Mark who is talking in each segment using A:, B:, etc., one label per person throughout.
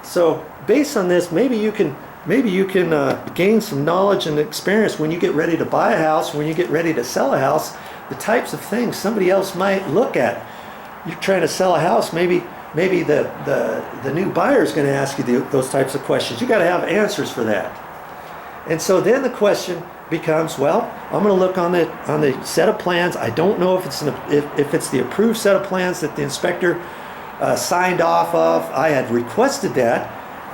A: So based on this, maybe you can gain some knowledge and experience when you get ready to buy a house, when you get ready to sell a house, the types of things somebody else might look at. You're trying to sell a house, maybe the new buyer is going to ask you those types of questions. You got to have answers for that. And so then the question becomes, well, I'm going to look on the set of plans. I don't know if it's the approved set of plans that the inspector signed off of. I had requested that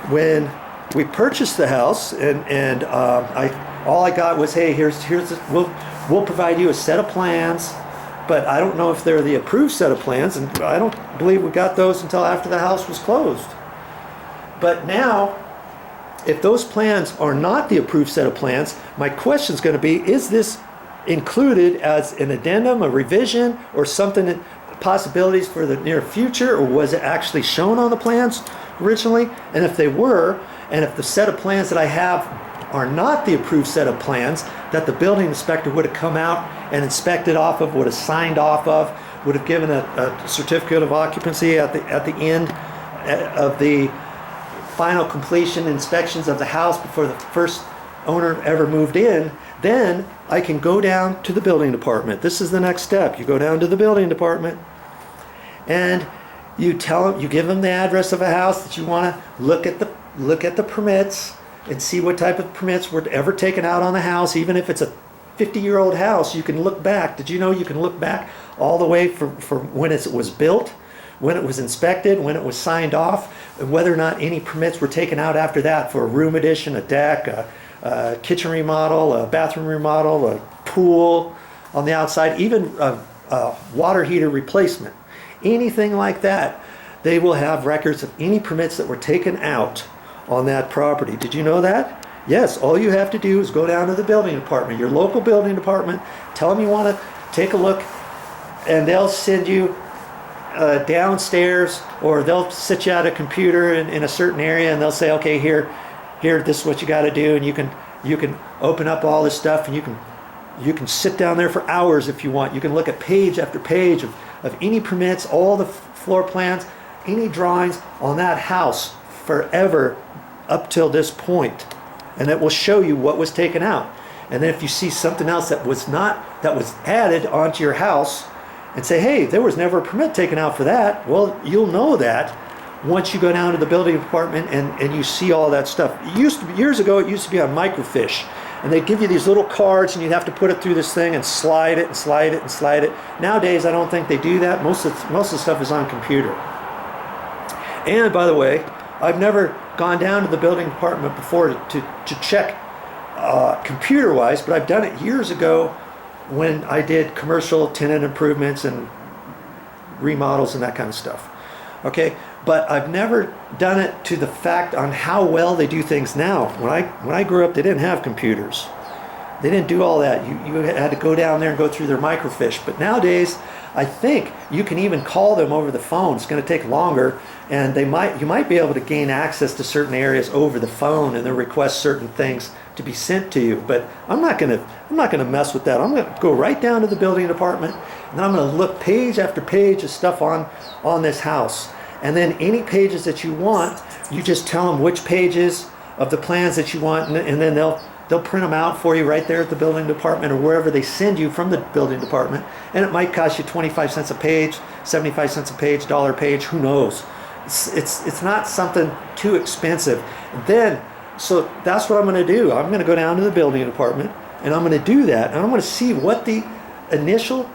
A: when we purchased the house, and all I got was, hey, we'll provide you a set of plans, but I don't know if they're the approved set of plans, and I don't believe we got those until after the house was closed. But now, if those plans are not the approved set of plans, my question is going to be, is this included as an addendum, a revision, or something that possibilities for the near future, or was it actually shown on the plans originally? And if they were, and if the set of plans that I have are not the approved set of plans that the building inspector would have come out and inspected off of, would have signed off of, would have given a certificate of occupancy at the end of the final completion inspections of the house before the first owner ever moved in, then I can go down to the building department. This is the next step. You go down to the building department and you give them the address of a house that you want to look at the permits and see what type of permits were ever taken out on the house. Even if it's a 50-year-old house, you can look back. Did you know you can look back all the way from when it was built, when it was inspected, when it was signed off, and whether or not any permits were taken out after that for a room addition, a deck, a kitchen remodel, a bathroom remodel, a pool on the outside, even a water heater replacement. Anything like that, they will have records of any permits that were taken out on that property. Did you know that? Yes, all you have to do is go down to the building department, your local building department, tell them you want to take a look, and they'll send you downstairs, or they'll sit you at a computer in a certain area, and they'll say, okay, here, this is what you got to do, and you can open up all this stuff, and you can sit down there for hours if you want. You can look at page after page of any permits, all the floor plans, any drawings on that house forever up till this point, and it will show you what was taken out. And then if you see something else that was added onto your house, and say, hey, there was never a permit taken out for that, well, you'll know that once you go down to the building department and you see all that stuff. Years ago, it used to be on microfiche, and they'd give you these little cards, and you'd have to put it through this thing and slide it and slide it and slide it. Nowadays, I don't think they do that. Most of the stuff is on computer. And by the way, I've never gone down to the building department before to check computer-wise, but I've done it years ago when I did commercial tenant improvements and remodels and that kind of stuff. Okay, but I've never done it to the fact on how well they do things now. When I grew up, they didn't have computers. They didn't do all that. You had to go down there and go through their microfiche. But nowadays, I think you can even call them over the phone. It's going to take longer, and you might be able to gain access to certain areas over the phone, and they'll request certain things to be sent to you. But I'm not going to mess with that. I'm going to go right down to the building department, and I'm going to look page after page of stuff on this house. And then any pages that you want, you just tell them which pages of the plans that you want, and then they'll print them out for you right there at the building department or wherever they send you from the building department. And it might cost you 25 cents a page, 75 cents a page, $1 a page, who knows. It's not something too expensive. Then, so that's what I'm going to do. I'm going to go down to the building department, and I'm going to do that, and I'm going to see what the initial,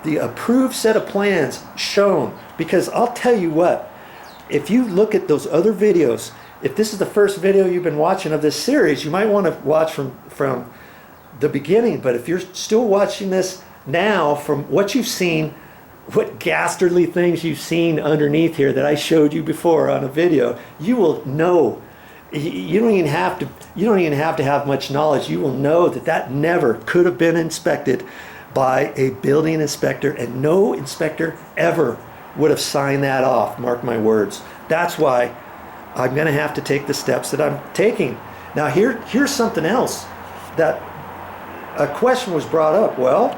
A: the approved set of plans shown. Because I'll tell you what, if you look at those other videos, if this is the first video you've been watching of this series, you might want to watch from the beginning. But if you're still watching this now, from what you've seen, what ghastly things you've seen underneath here that I showed you before on a video, you will know. You don't even have to have much knowledge. You will know that never could have been inspected by a building inspector, and no inspector ever would have signed that off. Mark my words. That's why I'm going to have to take the steps that I'm taking. Now here's something else. That a question was brought up. Well,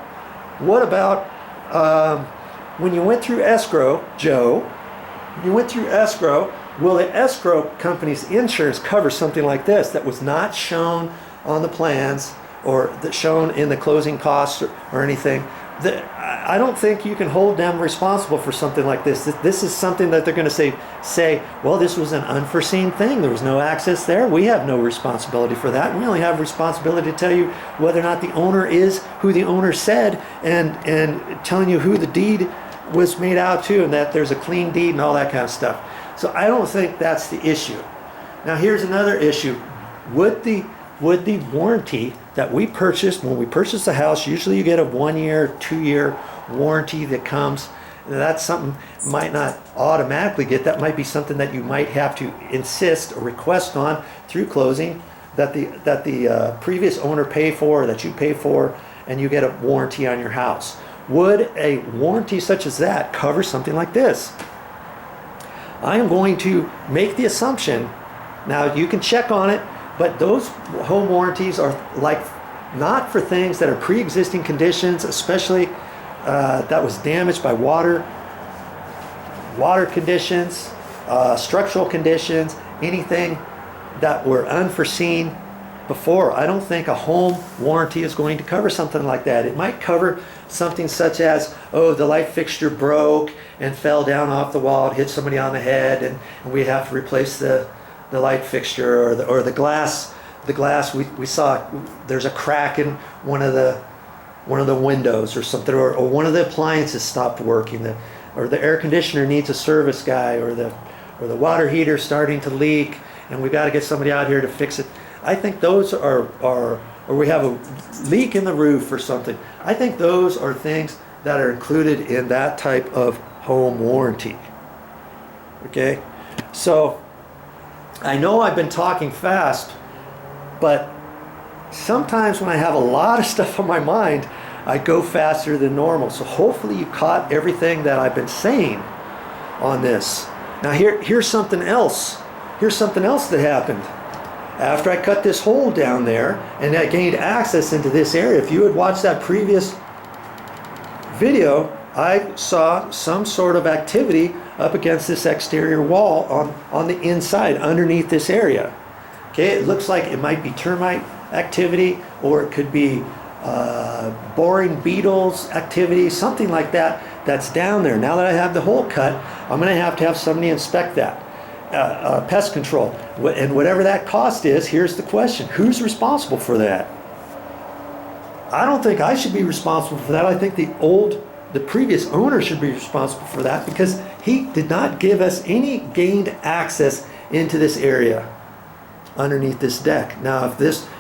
A: what about when you went through escrow, Joe, You went through escrow. Will the escrow company's insurance cover something like this that was not shown on the plans or that shown in the closing costs or anything? I don't think you can hold them responsible for something like this. This is something that they're going to say, well, this was an unforeseen thing. There was no access there. We have no responsibility for that. We only have responsibility to tell you whether or not the owner is who the owner said and telling you who the deed was made out to and that there's a clean deed and all that kind of stuff. So I don't think that's the issue. Now here's another issue. Would the warranty that we purchased, when we purchase a house, usually you get a 1 year, 2 year warranty that comes. That's something you might not automatically get. That might be something that you might have to insist or request on through closing, that the previous owner pay for, or that you pay for, and you get a warranty on your house. Would a warranty such as that cover something like this? I am going to make the assumption, now you can check on it, but those home warranties are like not for things that are pre-existing conditions, especially that was damaged by water conditions, structural conditions, anything that were unforeseen before. I don't think a home warranty is going to cover something like that. It might cover something such as, oh, the light fixture broke and fell down off the wall and hit somebody on the head, and we have to replace the light fixture, or the glass. The glass, we saw there's a crack in one of the windows or something, or one of the appliances stopped working, or the air conditioner needs a service guy, or the water heater starting to leak, and we got to get somebody out here to fix it. I think those are or we have a leak in the roof or something. I think those are things that are included in that type of home warranty. Okay, so I know I've been talking fast, but sometimes when I have a lot of stuff on my mind, I go faster than normal. So hopefully you caught everything that I've been saying on this. Now here's something else. Here's something else that happened. After I cut this hole down there and I gained access into this area, if you had watched that previous video, I saw some sort of activity up against this exterior wall on the inside, underneath this area. Okay, it looks like it might be termite activity, or it could be boring beetles activity, something like that that's down there. Now that I have the hole cut, I'm going to have somebody inspect that. Pest control, and whatever that cost is, here's the question: who's responsible for that? I don't think I should be responsible for that. I think the previous owner should be responsible for that, because he did not give us any gained access into this area underneath this deck. Now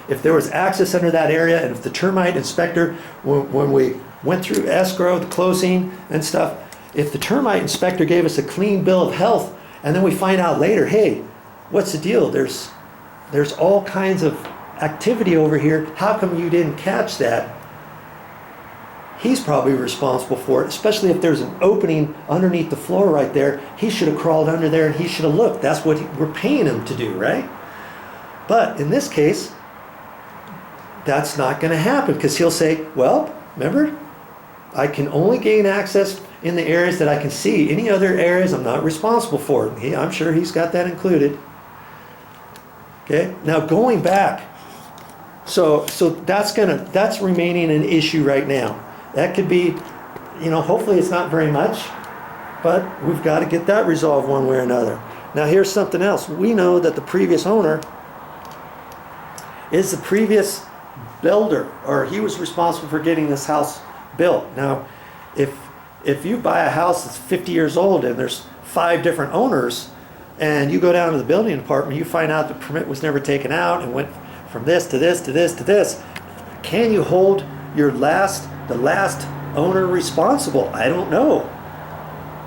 A: if there was access under that area, and if the termite inspector, when we went through escrow, the closing and stuff, if the termite inspector gave us a clean bill of health, and then we find out later, hey, what's the deal? There's all kinds of activity over here. How come you didn't catch that? He's probably responsible for it, especially if there's an opening underneath the floor right there. He should have crawled under there and he should have looked. That's what we're paying him to do, right? But in this case, that's not going to happen, because he'll say, well, remember, I can only gain access in the areas that I can see. Any other areas I'm not responsible for. I'm sure he's got that included. Okay, now going back, so that's remaining an issue right now. That could be, hopefully it's not very much, but we've got to get that resolved one way or another. Now here's something else. We know that the previous owner is the previous builder, or he was responsible for getting this house built. Now, if you buy a house that's 50 years old and there's 5 different owners, and you go down to the building department, you find out the permit was never taken out and went from this to this to this to this, can you hold the last owner responsible? I don't know.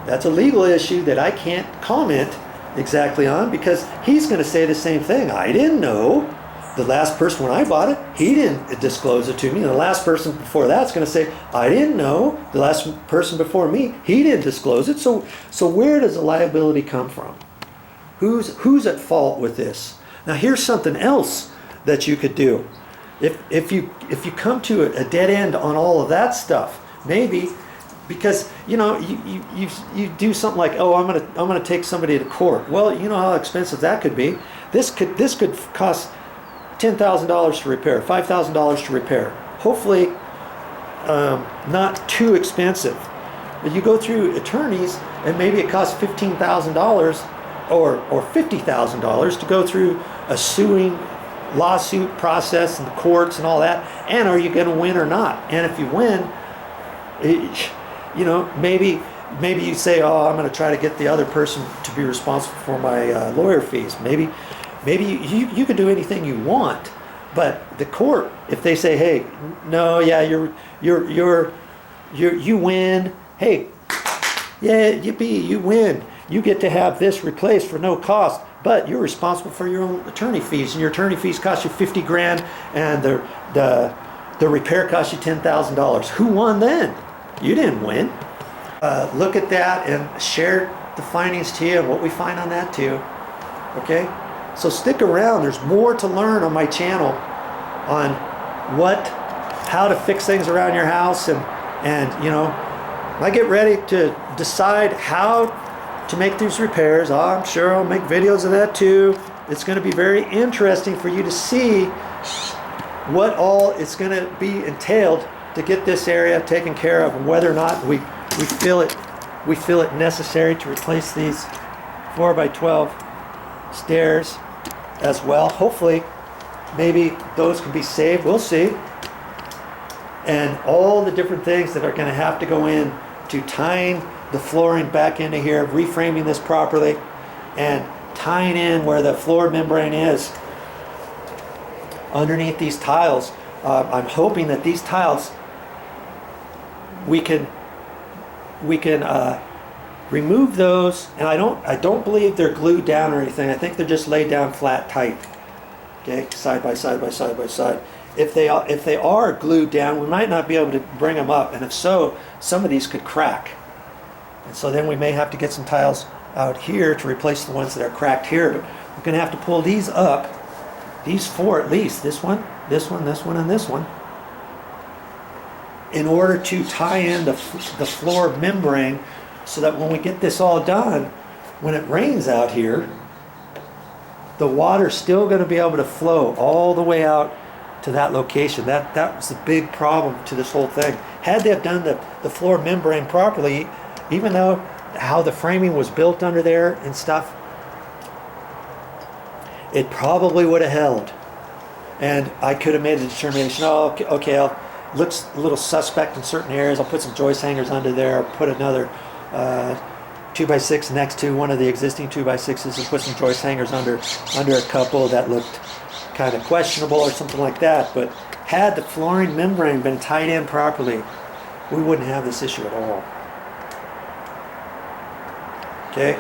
A: That's a legal issue that I can't comment exactly on, because he's going to say the same thing. I didn't know. The last person, when I bought it, he didn't disclose it to me. And the last person before that's going to say, I didn't know. The last person before me, he didn't disclose it. So where does the liability come from? Who's at fault with this? Now here's something else that you could do. If you come to a dead end on all of that stuff, maybe, because you know, you do something like, oh, I'm gonna take somebody to court. Well, you know how expensive that could be. This could cost $10,000 to repair, $5,000 to repair. Hopefully, not too expensive. But you go through attorneys, and maybe it costs $15,000 or $50,000 to go through a lawsuit process and the courts and all that. And are you going to win or not? And if you win, you know, maybe you say, oh, I'm going to try to get the other person to be responsible for my lawyer fees. Maybe you can do anything you want, but the court, if they say, hey, no, yeah, you win. Hey, yeah, you win. You get to have this replaced for no cost, but you're responsible for your own attorney fees, and your attorney fees cost you 50 grand, and the repair cost you $10,000. Who won then? You didn't win. Look at that and share the findings to you and what we find on that too. Okay? So stick around. There's more to learn on my channel on how to fix things around your house, and you know, I get ready to decide how to make these repairs. I'm sure I'll make videos of that too. It's going to be very interesting for you to see what all it's going to be entailed to get this area taken care of, and whether or not we feel it necessary to replace these 4x12 stairs as well. Hopefully, maybe those can be saved. We'll see. And all the different things that are going to have to go in to tying the flooring back into here, reframing this properly, and tying in where the floor membrane is underneath these tiles. I'm hoping that these tiles we can remove those, and I don't believe they're glued down or anything. I think they're just laid down flat tight. Okay, side by side by side by side. If they are glued down, we might not be able to bring them up, and if so, some of these could crack. And so then we may have to get some tiles out here to replace the ones that are cracked here. But we're going to have to pull these up, these four at least, this one, this one, this one, and this one, in order to tie in the floor membrane, so that when we get this all done, when it rains out here, the water's still going to be able to flow all the way out to that location. That was the big problem to this whole thing. Had they have done the floor membrane properly, even though how the framing was built under there and stuff, it probably would have held. And I could have made a determination, oh, okay, looks a little suspect in certain areas. I'll put some joist hangers under there, or put another 2x6 next to one of the existing 2x6s, and put some joist hangers under a couple that looked kind of questionable or something like that. But had the flooring membrane been tied in properly, we wouldn't have this issue at all. Okay,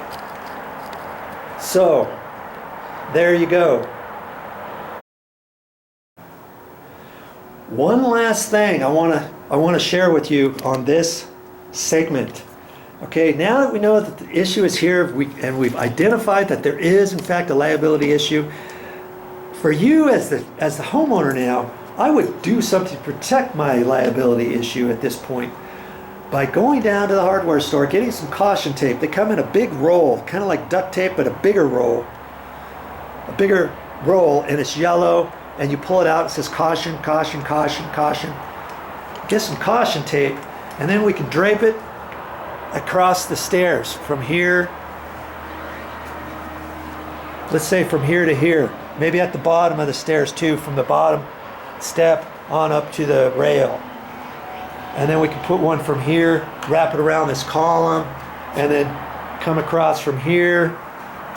A: so there you go. One last thing I want to share with you on this segment. Okay, now that we know that the issue is here, we've identified that there is in fact a liability issue, for you as the homeowner now, I would do something to protect my liability issue at this point by going down to the hardware store, getting some caution tape. They come in a big roll, kind of like duct tape, but a bigger roll, and it's yellow, and you pull it out, it says caution, caution, caution, caution. Get some caution tape, and then we can drape it across the stairs from here, let's say from here to here, maybe at the bottom of the stairs too, from the bottom step on up to the rail. And then we can put one from here, wrap it around this column, and then come across from here,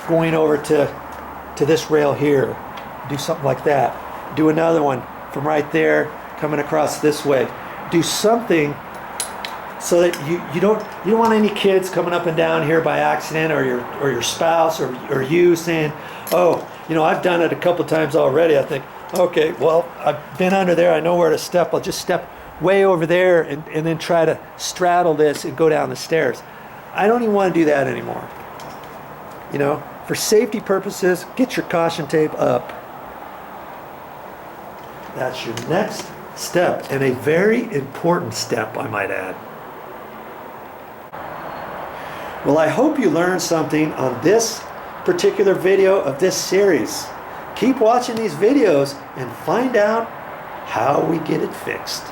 A: going over to this rail here. Do something like that. Do another one from right there, coming across this way. Do something so that you don't want any kids coming up and down here by accident, or your spouse or you saying, oh, I've done it a couple times already. I think, okay, well, I've been under there, I know where to step, I'll just step way over there and then try to straddle this and go down the stairs. I don't even want to do that anymore. For safety purposes, get your caution tape up. That's your next step, and a very important step, I might add. Well, I hope you learned something on this particular video of this series. Keep watching these videos and find out how we get it fixed.